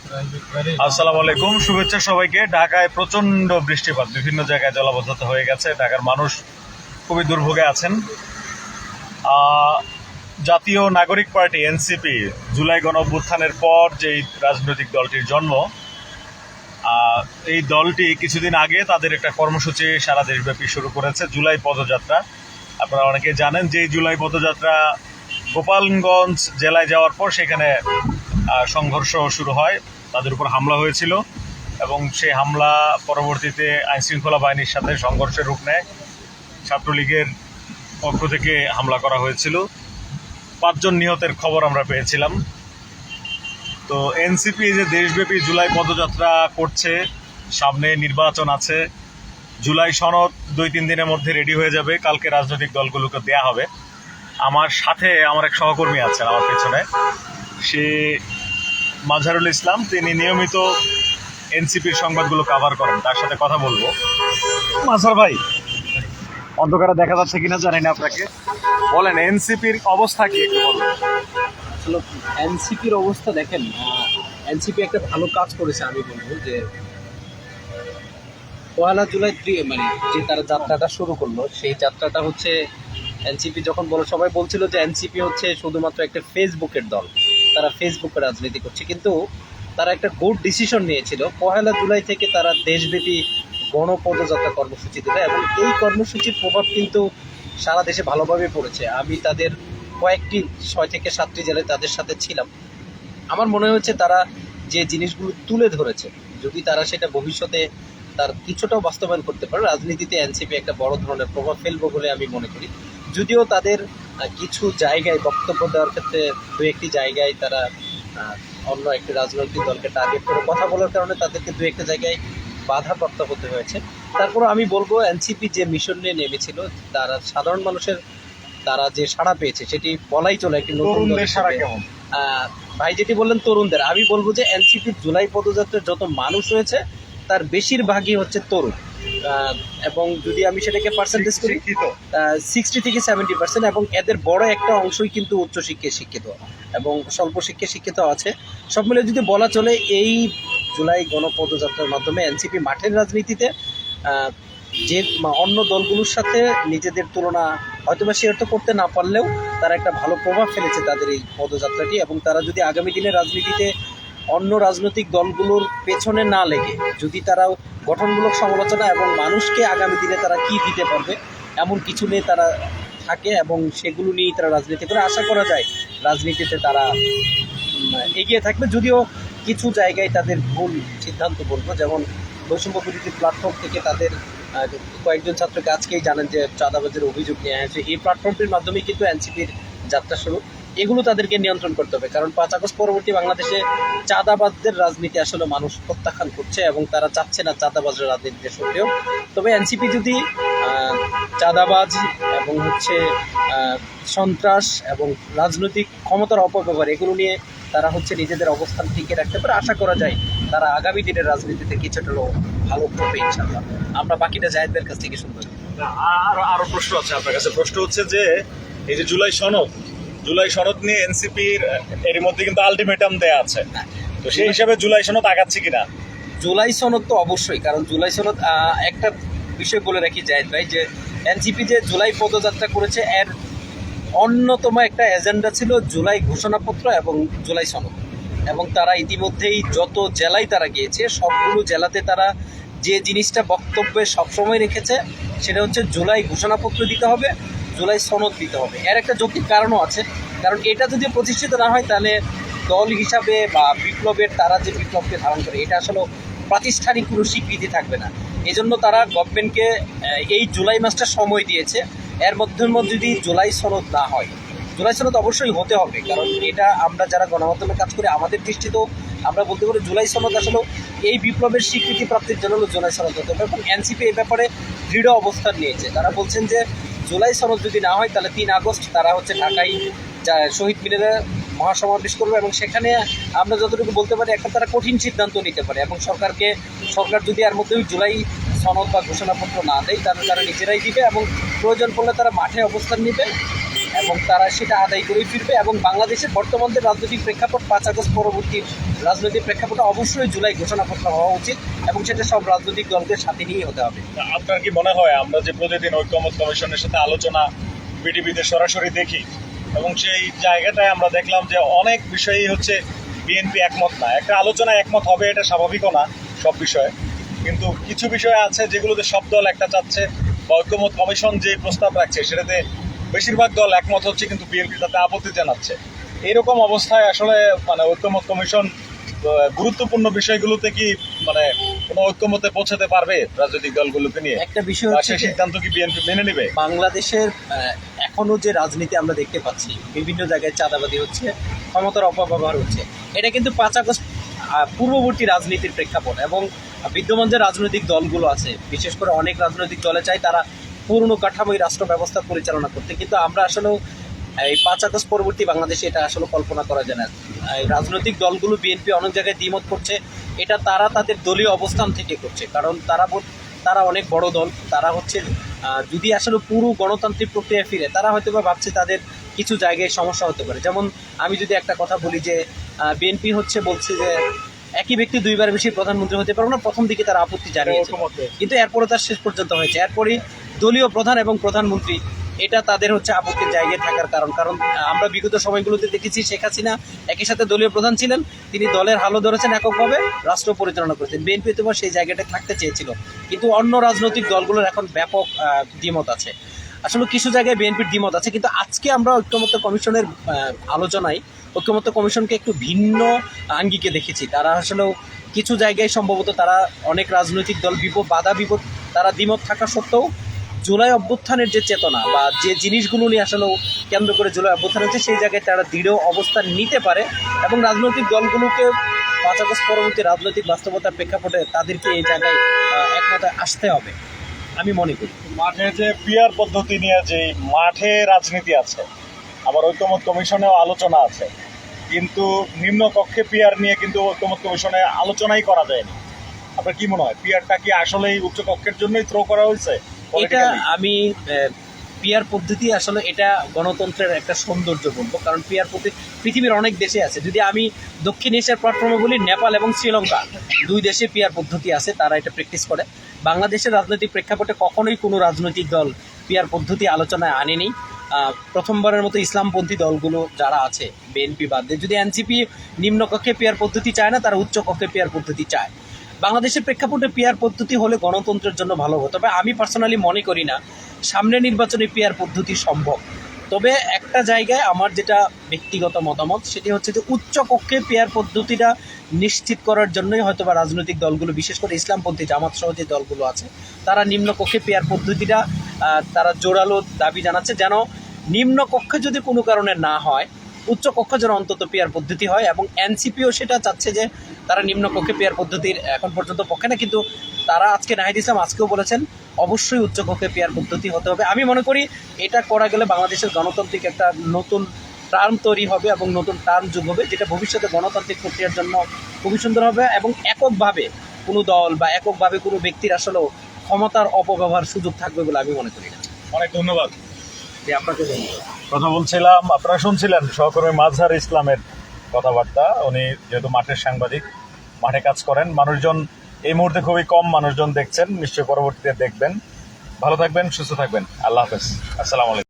আসসালামু আলাইকুম, শুভেচ্ছা সবাইকে। ঢাকায় প্রচন্ড বৃষ্টিপাত, বিভিন্ন জায়গায় জলাবদ্ধতা হয়ে গেছে। ঢাকার মানুষ খুবই দুর্ভোগে আছেন। জাতীয় নাগরিক পার্টি এনসিপি জুলাই গণঅভ্যুত্থানের পর যেই রাজনৈতিক দলটির জন্ম, এই দলটি কিছুদিন আগে তাদের একটা কর্মসূচি সারা দেশব্যাপী শুরু করেছে, জুলাই পদযাত্রা। আপনারা অনেকে জানেন যে এই জুলাই পদযাত্রা গোপালগঞ্জ জেলায় যাওয়ার পর সেখানে সংঘর্ষ শুরু হয়, তাদের উপর হামলা হয়েছিল এবং সেই হামলা পরবর্তীতে আইনশৃঙ্খলা বাহিনীর সাথে সংঘর্ষের রূপ নেয়। ছাত্রলীগের পক্ষ থেকে হামলা করা হয়েছিল, 5 জন নিহতের খবর আমরা পেয়েছিলাম। তো এনসিপি যে দেশব্যাপী জুলাই পদযাত্রা করছে, সামনে নির্বাচন আছে, জুলাই সনদ 2-3 দিনের মধ্যে রেডি হয়ে যাবে, কালকে রাজনৈতিক দলগুলোকে দেয়া হবে। আমার সাথে আমার এক সহকর্মী আছেন আমার পেছনে, সে মাজহারুল ইসলাম, তিনি নিয়মিত এনসিপির সংবাদগুলো কভার করেন, তার সাথে কথা বলবো। মাজহার ভাই, অন্ধকারে দেখা যাচ্ছে কিনা জানি না, আপনাকে বলেন এনসিপির অবস্থা কি একটু বলবেন। আসলে এনসিপির অবস্থা দেখেন, এনসিপি একটা ভালো কাজ করেছে। আমি বলবো যে 1 জুলাই মানে যে তারা যাত্রাটা শুরু করলো, সেই যাত্রাটা হচ্ছে এনসিপি যখন সবাই বলছিল যে এনসিপি হচ্ছে শুধুমাত্র একটা ফেসবুকের দল, তারা ফেসবুকে রাজনীতি করছে, কিন্তু তারা একটা গুড ডিসিশন নিয়েছিল। 1 জুলাই থেকে তারা দেশব্যাপী গণপদযাত্রা কর্মসূচি দিল এবং এই কর্মসূচির প্রভাব কিন্তু সারা দেশে ভালোভাবে পড়েছে। আমি তাদের কয়েকটি 6 থেকে 7টি জেলায় তাদের সাথে ছিলাম। আমার মনে হচ্ছে তারা যে জিনিসগুলো তুলে ধরেছে, যদি তারা সেটা ভবিষ্যতে তার কিছুটাও বাস্তবায়ন করতে পারে, রাজনীতিতে এনসিপি একটা বড় ধরনের প্রভাব ফেলবে বলে আমি মনে করি। যদিও তাদের কিছু জায়গায় বক্তব্য দেওয়ার ক্ষেত্রে 2-1টি জায়গায় তারা অন্য একটি রাজনৈতিক দলকে টার্গেট করে কথা বলার কারণে তাদেরকে 2-1টা জায়গায় বাধাপ্রাপ্ত হতে হয়েছে। তারপরে আমি বলবো এনসিপি যে মিশন নিয়ে নেমেছিল, তারা সাধারণ মানুষের তারা যে সাড়া পেয়েছে সেটি বলাই চলে একটি নতুন সাড়া কেমন? ভাই যেটি বললেন তরুণদের, আমি বলবো যে এনসিপির জুলাই পদযাত্রার যত মানুষ হয়েছে তার বেশিরভাগই হচ্ছে তরুণ। এবং যদি আমি সেটাকে পার্সেন্টেজ করি, 60 থেকে 70%, এবং এদের বড় একটা অংশই কিন্তু উচ্চশিক্ষায় শিক্ষিত এবং স্বল্প শিক্ষায় শিক্ষিত আছে। সব মিলে যদি বলা চলে, এই জুলাই গণপদযাত্রার মাধ্যমে এনসিপি মাঠের রাজনীতিতে যে অন্য দলগুলোর সাথে নিজেদের তুলনা হয়তোবা শেয়ার তো করতে না পারলেও তারা একটা ভালো প্রভাব ফেলেছে তাদের এই পদযাত্রাটি। এবং তারা যদি আগামী দিনের রাজনীতিতে অন্য রাজনৈতিক দলগুলোর পেছনে না লেগে যদি তারা গঠনমূলক সমালোচনা এবং মানুষকে আগামী দিনে তারা কি দিতে পারবে এমন কিছু নিয়ে তারা থাকে এবং সেগুলো নিয়েই তারা রাজনীতি করে, আশা করা যায় রাজনীতিতে তারা এগিয়ে থাকবে। যদিও কিছু জায়গায় তাদের ভুল সিদ্ধান্ত বলবো, যেমন বৈষম্য বিরোধী প্ল্যাটফর্ম থেকে তাদের কয়েকজন ছাত্রকে আজকেই জানেন যে চাঁদাবাজের অভিযোগ নিয়ে আসে, এই প্ল্যাটফর্মটির মাধ্যমেই কিন্তু এনসিপির যাত্রা শুরু। এগুলো তাদেরকে নিয়ন্ত্রণ করতে হবে, কারণ 5 আগস্ট পরবর্তী বাংলাদেশে চাঁদাবাজদের রাজনীতি আসলে মানুষ প্রত্যাখ্যান করছে এবং তারা চাচ্ছে না চাঁদাবাজের রাজনীতিতে সক্রিয়। তবে এনসিপি যদি চাঁদাবাজ এবং সন্ত্রাস এবং রাজনৈতিক ক্ষমতার অপব্যবহার এগুলো নিয়ে তারা নিজেদের অবস্থান টিকে রাখতে পারে, আশা করা যায় তারা আগামী দিনের রাজনীতিতে কিছুটা ভালো করবে ইনশাআল্লাহ। আমরা বাকিটা জায়েদের কাছ থেকে শুনবো। আরো প্রশ্ন আছে আপনার কাছে। প্রশ্ন হচ্ছে যে এই যে জুলাই সনদ নিয়ে এনসিপির এর মধ্যে কিন্তু আলটিমেটাম দেয়া আছে, তো সেই হিসাবে জুলাই সনদ আগাচ্ছে কিনা? জুলাই সনদ তো অবশ্যই, কারণ জুলাই সনদ একটা বিষয় বলে রাখি জায়েদ ভাই, যে এনসিপি যে জুলাই পদযাত্রা করেছে এর অন্যতম একটা এজেন্ডা ছিল জুলাই ঘোষণাপত্র এবং জুলাই সনদ। এবং তারা ইতিমধ্যেই যত জেলায় তারা গিয়েছে সবগুলো জেলাতে তারা যে জিনিসটা বক্তব্যে সবসময় রেখেছে সেটা হচ্ছে জুলাই ঘোষণাপত্র দিতে হবে, জুলাই সনদ দিতে হবে। এর একটা যৌক্তিক কারণও আছে, কারণ এটা যদি প্রতিষ্ঠিত না হয় তাহলে দল হিসাবে বা বিপ্লবের তারা যে বিপ্লবকে ধারণ করে এটা আসলে প্রাতিষ্ঠানিক কোনো স্বীকৃতি থাকবে না। এজন্য তারা গভর্নমেন্টকে এই জুলাই মাসটা সময় দিয়েছে। এর মধ্যে যদি জুলাই সনদ না হয়, জুলাই সনদ অবশ্যই হতে হবে, কারণ এটা আমরা যারা গণমাধ্যমে কাজ করি আমাদের দৃষ্টিতেও আমরা বলতে পারি জুলাই সনদ আসলে এই বিপ্লবের স্বীকৃতি প্রাপ্তির জন্য জুলাই সনদ হতে হবে। এবং এনসিপি এই ব্যাপারে দৃঢ় অবস্থান নিয়েছে। তারা বলছেন যে জুলাই সনদ যদি না হয় তাহলে 3 আগস্ট তারা ঢাকায় শহীদ মিনারে মহাসমাবেশ করবে এবং সেখানে আমরা যতটুকু বলতে পারি একটা তারা কঠিন সিদ্ধান্ত নিতে পারে এবং সরকার যদি এর মধ্যেই জুলাই সনদ বা ঘোষণাপত্র না দেয় তাহলে তারা নিজেরাই দিবে এবং প্রয়োজন পড়লে তারা মাঠে অবস্থান নেবে এবং তারা সেটা আদায় করেই ফিরবে। এবং বাংলাদেশের বর্তমান যে রাজনৈতিক প্রেক্ষাপট, 5 আগস্ট পরবর্তী রাজনৈতিক প্রেক্ষাপটে অবশ্যই জুলাই ঘোষণাপত্র হওয়া উচিত এবং সেটা সব রাজনৈতিক দলকে সাথে নিয়েই হতে হবে। আপনার কি মনে হয় আমরা যে প্রতিদিন ঐক্যমত কমিশনের সাথে আলোচনা বিটিভিতে সরাসরি দেখি এবং সেই জায়গাটায় আমরা দেখলাম যে অনেক বিষয়ই হচ্ছে বিএনপি একমত না, একটা আলোচনা একমত হবে এটা স্বাভাবিকও না সব বিষয়ে, কিন্তু কিছু বিষয় আছে যেগুলোতে সব দল একটা চাচ্ছে বা ঐক্যমত কমিশন যে প্রস্তাব রাখছে সেটাতে বেশিরভাগ দল একমত হচ্ছে কিন্তু বিএনপি তাতে আপত্তি জানাচ্ছে। এরকম অবস্থায় আসলে মানে ঐক্যমত কমিশন গুরুত্বপূর্ণ বিষয়গুলোতে কি মানে কোনো ঐক্যমতে পৌঁছাতে পারবে রাজনৈতিক দলগুলোকে নিয়ে? একটা বিষয় বা হচ্ছে সেই সিদ্ধান্ত কি বিএনপি মেনে নেবে? বাংলাদেশের এখনো যে রাজনীতি আমরা দেখতে পাচ্ছি, বিভিন্ন জায়গায় চাঁদাবাদি হচ্ছে, ক্ষমতার অপব্যবহার হচ্ছে, এটা কিন্তু 5 আগস্ট পূর্ববর্তী রাজনীতির প্রেক্ষাপট। এবং বিদ্যমান যে রাজনৈতিক দলগুলো আছে, বিশেষ করে অনেক রাজনৈতিক দলে চায় তারা পুরনো কাঠামোই রাষ্ট্র ব্যবস্থা পরিচালনা করতে, কিন্তু আমরা আসলে এই 5 আগস্ট পরবর্তী বাংলাদেশে এটা আসলে কল্পনা করা যায় না। এই রাজনৈতিক দলগুলো বিএনপি অনেক জায়গায় দ্বিমত করছে, এটা তারা তাদের দলীয় অবস্থান থেকে করছে, কারণ তারা অনেক বড় দল, তারা হচ্ছে যদি আসলে পুরো গণতান্ত্রিক প্রক্রিয়া ফিরে, তারা হয়তো বা ভাবছে তাদের কিছু জায়গায় সমস্যা হতে পারে। যেমন আমি যদি একটা কথা বলি যে বিএনপি বলছে যে একই ব্যক্তি দুইবার বেশি প্রধানমন্ত্রী হতে পারবে না, প্রথম দিকে তারা আপত্তি জানিয়েছে, কিন্তু এরপরে তার শেষ পর্যন্ত হয়েছে। এরপরে দলীয় প্রধান এবং প্রধানমন্ত্রী এটা তাদের হচ্ছে আপত্তির জায়গায় থাকার কারণ আমরা বিগত সময়গুলোতে দেখেছি শেখ হাসিনা একই সাথে দলীয় প্রধান ছিলেন, তিনি দলের হালও ধরেছেন, এককভাবে রাষ্ট্র পরিচালনা করেছেন। বিএনপি তো সেই জায়গাটা থাকতে চেয়েছিল, কিন্তু অন্য রাজনৈতিক দলগুলোর এখন ব্যাপক দ্বিমত আছে। আসলে কিছু জায়গায় বিএনপির দ্বিমত আছে, কিন্তু আজকে আমরা ঐক্যমত্য কমিশনের আলোচনায় ঐক্যমত্য কমিশনকে একটু ভিন্ন আঙ্গিকে দেখেছি। তারা আসলেও কিছু জায়গায় সম্ভবত তারা অনেক রাজনৈতিক দল বাধা বিপদ তারা দ্বিমত থাকা সত্ত্বেও জুলাই অভ্যুত্থানের যে চেতনা বা যে জিনিসগুলো নিয়ে আসলে কেন্দ্র করে জুলাই অভ্যুত্থান হচ্ছে, সেই জায়গায় তারা দৃঢ় অবস্থান নিতে পারে এবং রাজনৈতিক দলগুলোকে 5 আগস্ট পরবর্তী রাজনৈতিক বাস্তবতার প্রেক্ষাপটে তাদেরকে এই জায়গায় একমতে আসতে হবে আমি মনে করি। মাঠে যে পিয়ার পদ্ধতি নিয়ে যে মাঠে রাজনীতি আছে, আবার ঐক্যমত কমিশনেও আলোচনা আছে, কিন্তু নিম্ন কক্ষে পিয়ার নিয়ে কিন্তু ঐক্যমত কমিশনে আলোচনাই করা যায়নি। আপনার কি মনে হয় পিয়ারটা কি আসলেই উচ্চ কক্ষের জন্যই থ্রো করা হয়েছে? এটা আমি পিয়ার পদ্ধতি আসলে এটা গণতন্ত্রের একটা সৌন্দর্য বলবো, কারণ পিয়ার পদ্ধতি পৃথিবীর অনেক দেশে আছে। যদি আমি দক্ষিণ এশিয়ার প্ল্যাটফর্মে বলি, নেপাল এবং শ্রীলঙ্কা দুই দেশে পিয়ার পদ্ধতি আছে, তারা এটা প্র্যাকটিস করে। বাংলাদেশের রাজনৈতিক প্রেক্ষাপটে কখনোই কোনো রাজনৈতিক দল পিয়ার পদ্ধতি আলোচনায় আনেনি। প্রথমবারের মতো ইসলামপন্থী দলগুলো যারা আছে বিএনপি বাদ দিয়ে, যদি এনসিপি নিম্নকক্ষে পিয়ার পদ্ধতি চায় না, তারা উচ্চকক্ষে পিয়ার পদ্ধতি চায়। বাংলাদেশের প্রেক্ষাপটে পিয়ার পদ্ধতি হলে গণতন্ত্রের জন্য ভালো হতো, তবে আমি পার্সোনালি মনে করি না সামনে নির্বাচনে পিয়ার পদ্ধতি সম্ভব। তবে একটা জায়গায় আমার যেটা ব্যক্তিগত মতামত, সেটি হচ্ছে যে উচ্চকক্ষে পিয়ার পদ্ধতিটা নিশ্চিত করার জন্যই হয়তো বা রাজনৈতিক দলগুলো, বিশেষ করে ইসলামপন্থী জামাত সহ যে দলগুলো আছে, তারা নিম্নকক্ষে পিয়ার পদ্ধতিটা তারা জোরালো দাবি জানাচ্ছে, যেন নিম্নকক্ষে যদি কোনো কারণে না হয়, উচ্চকক্ষে যেন অন্তত পিয়ার পদ্ধতি হয়। এবং এনসিপিও সেটা চাচ্ছে যে তারা নিম্নকক্ষে পিয়ার পদ্ধতির এখন পর্যন্ত পক্ষে না, কিন্তু তারা আজকে নাহিদ ইসলাম আজকেও বলেছেন অবশ্যই উচ্চকক্ষে পিয়ার পদ্ধতি হতে হবে। আমি মনে করি এটা করা গেলে বাংলাদেশের গণতান্ত্রিক একটা নতুন টার্ম তৈরি হবে এবং নতুন টার্ম যুগ হবে, যেটা ভবিষ্যতে গণতান্ত্রিক প্রক্রিয়ার জন্য খুবই সুন্দর হবে। এবং এককভাবে কোনো দল বা এককভাবে কোনো ব্যক্তির আসলেও ক্ষমতার অপব্যবহার সুযোগ থাকবে বলে আমি মনে করি না। অনেক ধন্যবাদ। যে আপনাকে ধন্যবাদ। কথা বলছিলাম, আপনারা শুনছিলেন সহকর্মী মাজহার ইসলামের কথাবার্তা। উনি যেহেতু মাঠের সাংবাদিক, মাঠে কাজ করেন, মানুষজন এই মুহূর্তে খুবই কম মানুষজন দেখছেন, নিশ্চয়ই পরবর্তীতে দেখবেন। ভালো থাকবেন, সুস্থ থাকবেন। আল্লাহ হাফেজ, আসসালামু আলাইকুম।